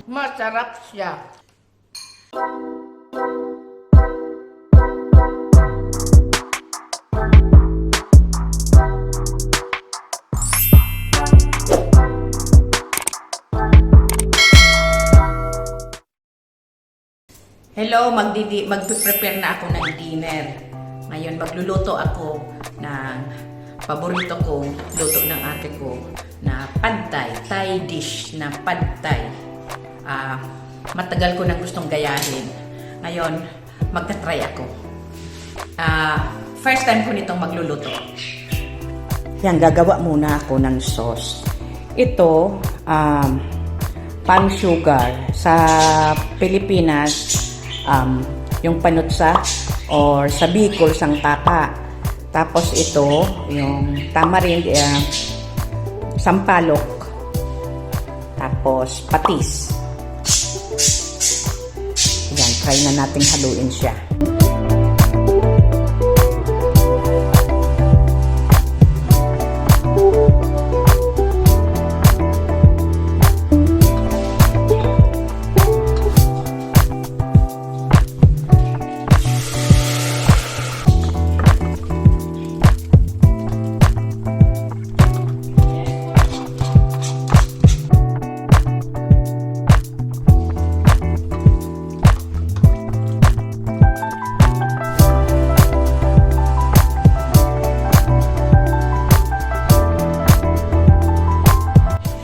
Masarap siya. Hello, magpe-prepare na ako ng dinner. Ngayon magluluto ako ng paborito kong luto ng ate ko na pad thai, Thai dish na pad thai. Matagal ko nang gustong gayahin. Ngayon, magta-try ako. First time ko nitong magluluto. Yan, gagawa muna ako ng sauce. Ito, palm sugar. Sa Pilipinas, yung panutsa or sa Bicol, sangkaka. Tapos ito, yung tamarind, sampalok. Tapos patis. Yan, try na nating haluin siya.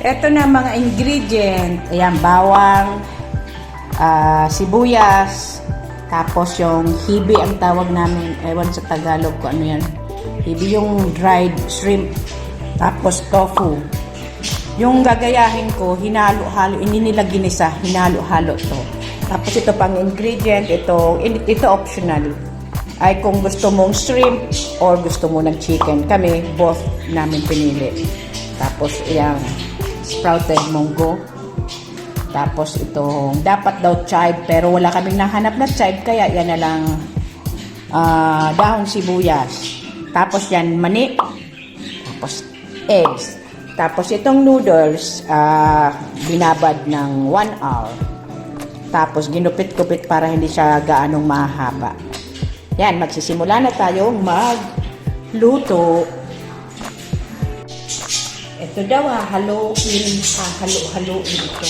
Ito na mga ingredient. Ayan, bawang, sibuyas, tapos yung hibi ang tawag namin. Ewan sa Tagalog ko ano yan. Hibi yung dried shrimp. Tapos tofu. Yung gagayahin ko, hinalo-halo, hindi nila ginisa, hinalo-halo to. Tapos ito pang ingredient, ito optional. Ay kung gusto mong shrimp or gusto mo ng chicken. Kami, both namin pinili. Tapos yung sprouted munggo. Tapos itong dapat daw chive pero wala kaming nahanap na chive kaya yan na lang dahon sibuyas. Tapos yan mani. Tapos eggs. Tapos itong noodles binabad ng 1 hour. Tapos ginupit-kupit para hindi siya gaanong mahaba. Yan, magsisimula na tayong magluto. Ito daw halo-haluin ito.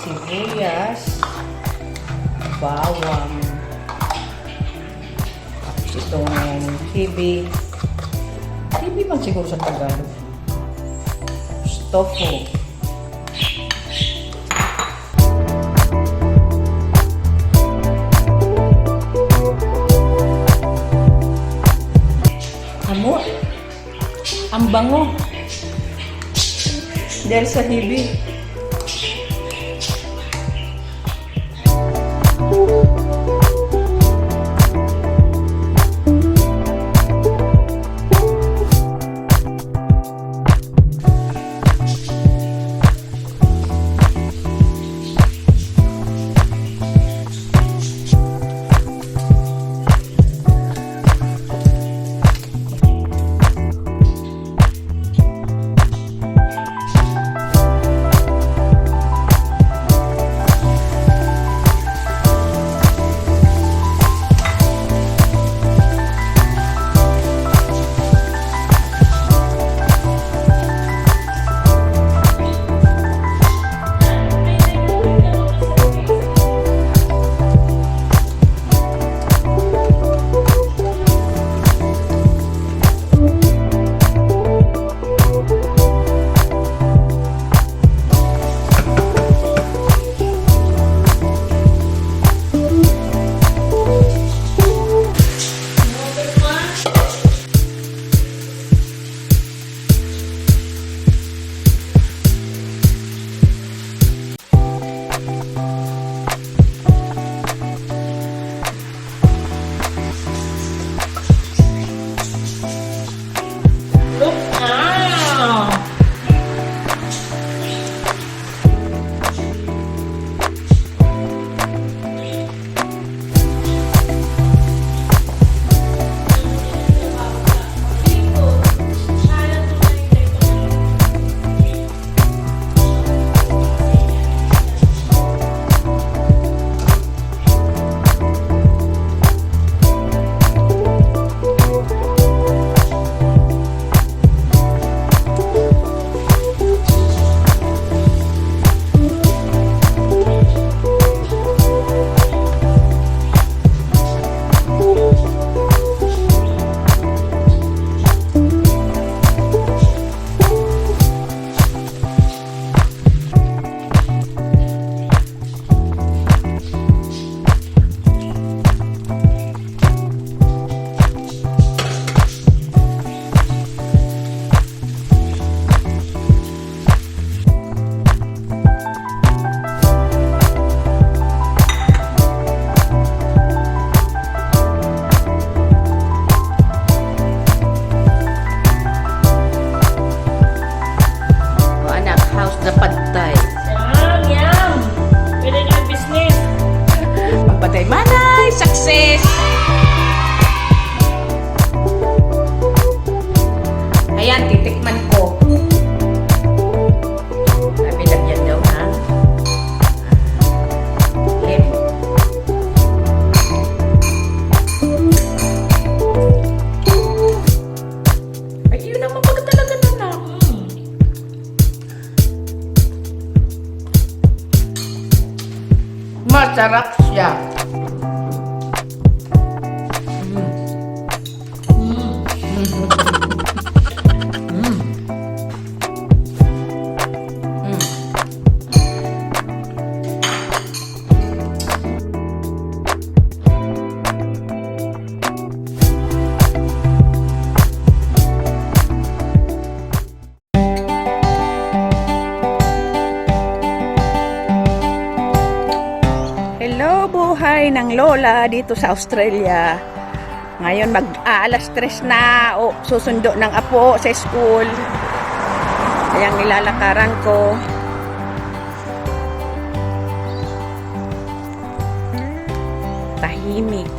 Sibuyas, bawang, tapos itong hibi. Hibi man siguro sa Tagalog. Tofu. Ang bango dahil sa hibi. masarap siya. Hello, buhay ng lola dito sa Australia. Ngayon mag-aalas 3 na o susundo ng apo sa school. Kaya nilalakaran ko. Tahimik.